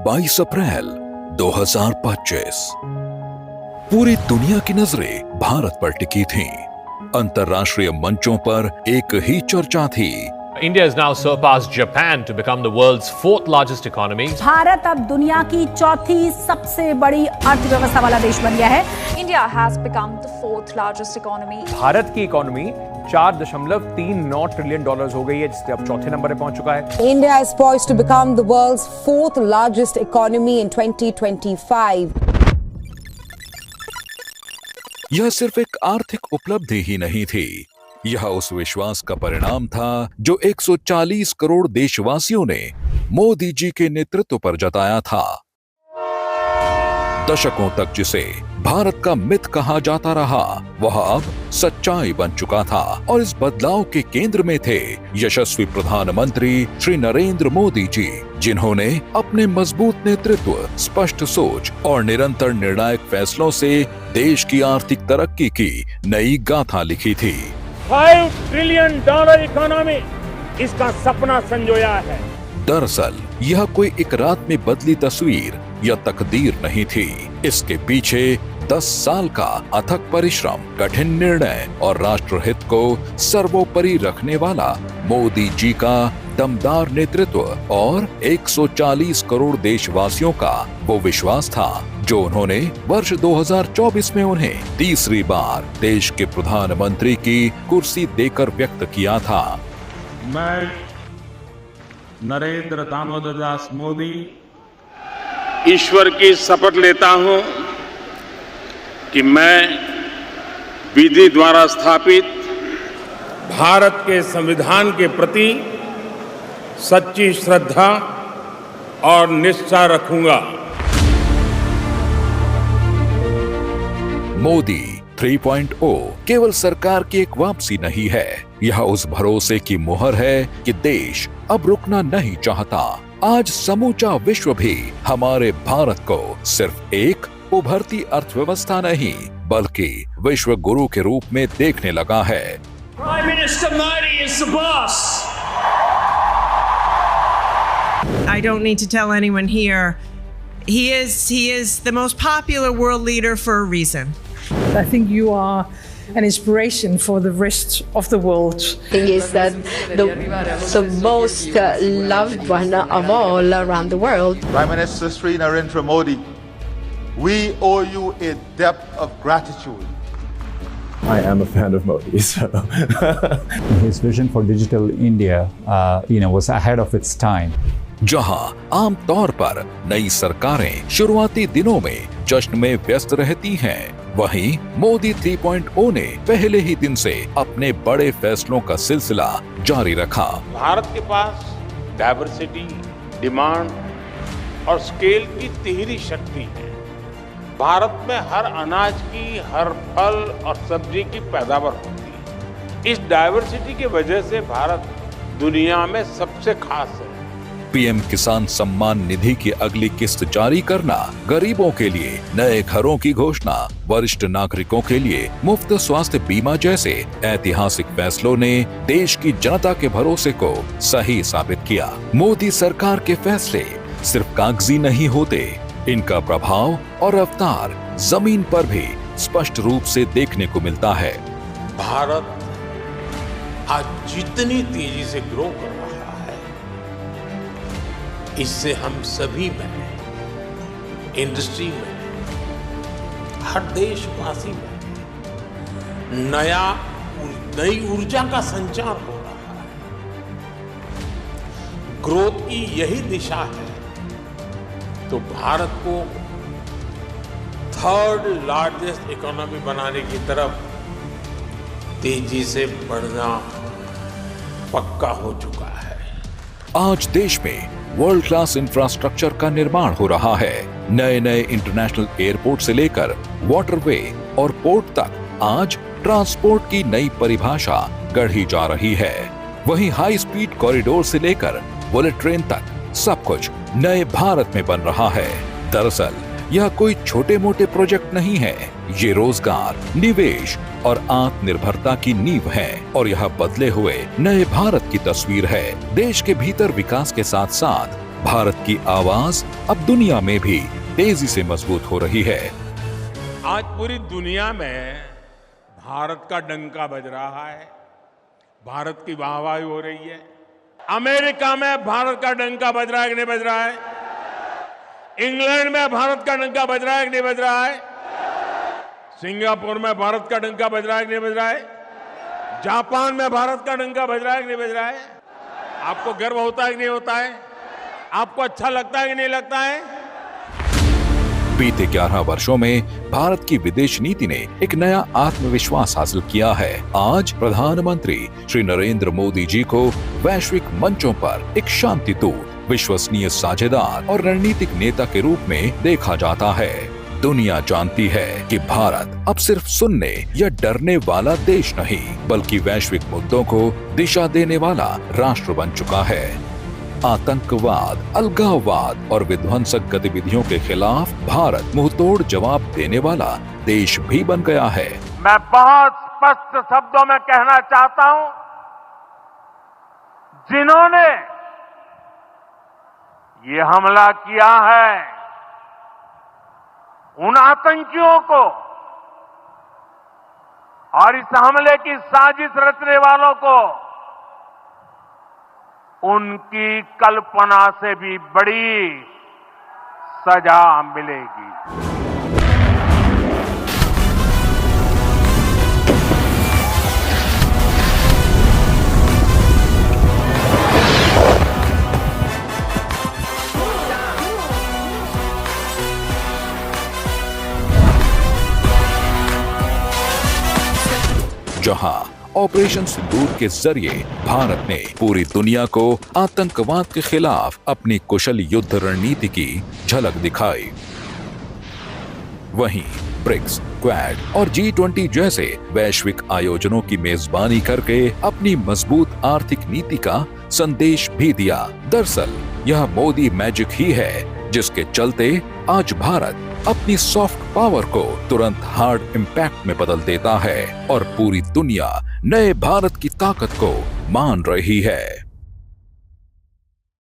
22 अप्रैल 2025। पूरी दुनिया की नजरें भारत पर टिकी थीं। अंतर्राष्ट्रीय मंचों पर एक ही चर्चा थी। India has now surpassed Japan to become the world's fourth largest economy. Bharat अब दुनिया की चौथी सबसे बड़ी अर्थव्यवस्था वाला देश बन गया है। India has become the fourth largest economy. Bharat की इकोनॉमी 4.39 ट्रिलियन डॉलर्स हो गई है, जिससे अब चौथे नंबर पर पहुंच चुका है। India is poised to become the world's fourth largest economy in 2025. यह सिर्फ एक आर्थिक उपलब्धि ही नहीं थी, यह उस विश्वास का परिणाम था जो 140 करोड़ देशवासियों ने मोदी जी के नेतृत्व पर जताया था। दशकों तक जिसे भारत का मिथ कहा जाता रहा, वह अब सच्चाई बन चुका था और इस बदलाव के केंद्र में थे यशस्वी प्रधानमंत्री श्री नरेंद्र मोदी जी, जिन्होंने अपने मजबूत नेतृत्व, स्पष्ट सोच और निरंतर निर्णायक फैसलों से देश की आर्थिक तरक्की की नई गाथा लिखी थी। $5 ट्रिलियन इकोनॉमी, इसका सपना संजोया है। दरअसल यह कोई एक रात में बदली तस्वीर या तकदीर नहीं थी। इसके पीछे 10 साल का अथक परिश्रम, कठिन निर्णय और राष्ट्रहित को सर्वोपरि रखने वाला मोदी जी का दमदार नेतृत्व और 140 करोड़ देशवासियों का वो विश्वास था जो उन्होंने वर्ष 2024 में उन्हें तीसरी बार देश के प्रधानमंत्री की कुर्सी देकर व्यक्त किया था। मैं नरेंद्र दामोदर दास मोदी ईश्वर की शपथ लेता हूं कि मैं विधि द्वारा स्थापित भारत के संविधान के प्रति सच्ची श्रद्धा और निष्ठा रखूंगा। मोदी 3.0 केवल सरकार की एक वापसी नहीं है, यह उस भरोसे की मुहर है कि देश अब रुकना नहीं चाहता। आज समूचा विश्व भी हमारे भारत को सिर्फ एक उभरती अर्थव्यवस्था नहीं, बल्कि विश्व गुरु के रूप में देखने लगा है। Prime Minister Modi is the boss. I don't need to tell anyone here. He is the most popular world leader for a reason. I think you are an inspiration for the rest of the world. He is the most loved one of all around the world. Prime Minister Sri Narendra Modi, we owe you a debt of gratitude. I am a fan of Modi, so his vision for digital India, was ahead of its time. जहां आम तौर पर नई सरकारें शुरुआती दिनों में जश्न में व्यस्त रहती हैं, वहीं मोदी 3.0 ने पहले ही दिन से अपने बड़े फैसलों का सिलसिला जारी रखा। भारत के पास डाइवर्सिटी, डिमांड और स्केल की तिहरी शक्ति है। भारत में हर अनाज की, हर फल और सब्जी की पैदावार होती है। इस डाइवर्सिटी की वजह से भारत दुनिया में सबसे खास है। पीएम किसान सम्मान निधि की अगली किस्त जारी करना, गरीबों के लिए नए घरों की घोषणा, वरिष्ठ नागरिकों के लिए मुफ्त स्वास्थ्य बीमा जैसे ऐतिहासिक फैसलों ने देश की जनता के भरोसे को सही साबित किया। मोदी सरकार के फैसले सिर्फ कागजी नहीं होते, इनका प्रभाव और रफ्तार जमीन पर भी स्पष्ट रूप से देखने को मिलता है। भारत आज जितनी तेजी से ग्रो कर रहा है, इससे हम सभी में, इंडस्ट्री में, हर देशवासी में नई ऊर्जा का संचार हो रहा है। ग्रोथ की यही दिशा है तो भारत को थर्ड लार्जेस्ट इकोनॉमी बनाने की तरफ तेजी से बढ़ना पक्का हो चुका है। आज देश में वर्ल्ड क्लास इंफ्रास्ट्रक्चर का निर्माण हो रहा है। नए नए इंटरनेशनल एयरपोर्ट से लेकर वाटरवे और पोर्ट तक आज ट्रांसपोर्ट की नई परिभाषा गढ़ी जा रही है। वहीं हाई स्पीड कॉरिडोर से लेकर बुलेट ट्रेन तक सब कुछ नए भारत में बन रहा है। दरअसल यह कोई छोटे मोटे प्रोजेक्ट नहीं है, ये रोजगार, निवेश और आत्मनिर्भरता की नींव है और यह बदले हुए नए भारत की तस्वीर है। देश के भीतर विकास के साथ साथ भारत की आवाज अब दुनिया में भी तेजी से मजबूत हो रही है। आज पूरी दुनिया में भारत का डंका बज रहा है, भारत की वाहवाही हो रही है। अमेरिका में भारत का डंका बज रहा है कि नहीं बज रहा है? इंग्लैंड में भारत का डंका बज रहा है कि नहीं बज रहा है? सिंगापुर में भारत का डंका बज रहा है कि नहीं बज रहा है? जापान में भारत का डंका बज रहा है कि नहीं बज रहा है? आपको गर्व होता है कि नहीं होता है? आपको अच्छा लगता है कि नहीं लगता है? बीते 11 वर्षों में भारत की विदेश नीति ने एक नया आत्मविश्वास हासिल किया है। आज प्रधानमंत्री श्री नरेंद्र मोदी जी को वैश्विक मंचों पर एक शांति दूत, विश्वसनीय साझेदार और रणनीतिक नेता के रूप में देखा जाता है। दुनिया जानती है कि भारत अब सिर्फ सुनने या डरने वाला देश नहीं, बल्कि वैश्विक मुद्दों को दिशा देने वाला राष्ट्र बन चुका है। आतंकवाद, अलगाववाद और विध्वंसक गतिविधियों के खिलाफ भारत मुंहतोड़ जवाब देने वाला देश भी बन गया है। मैं बहुत स्पष्ट शब्दों में कहना चाहता हूं, जिन्होंने ये हमला किया है, उन आतंकियों को और इस हमले की साजिश रचने वालों को उनकी कल्पना से भी बड़ी सजा मिलेगी। जहां ऑपरेशन सिंदूर के जरिए भारत ने पूरी दुनिया को आतंकवाद के खिलाफ अपनी कुशल युद्ध रणनीति की झलक दिखाई, वहीं ब्रिक्स, क्वाड और G20 जैसे वैश्विक आयोजनों की मेजबानी करके अपनी मजबूत आर्थिक नीति का संदेश भी दिया। दरअसल यह मोदी मैजिक ही है जिसके चलते आज भारत अपनी सॉफ्ट पावर को तुरंत हार्ड इम्पैक्ट में बदल देता है और पूरी दुनिया नए भारत की ताकत को मान रही है।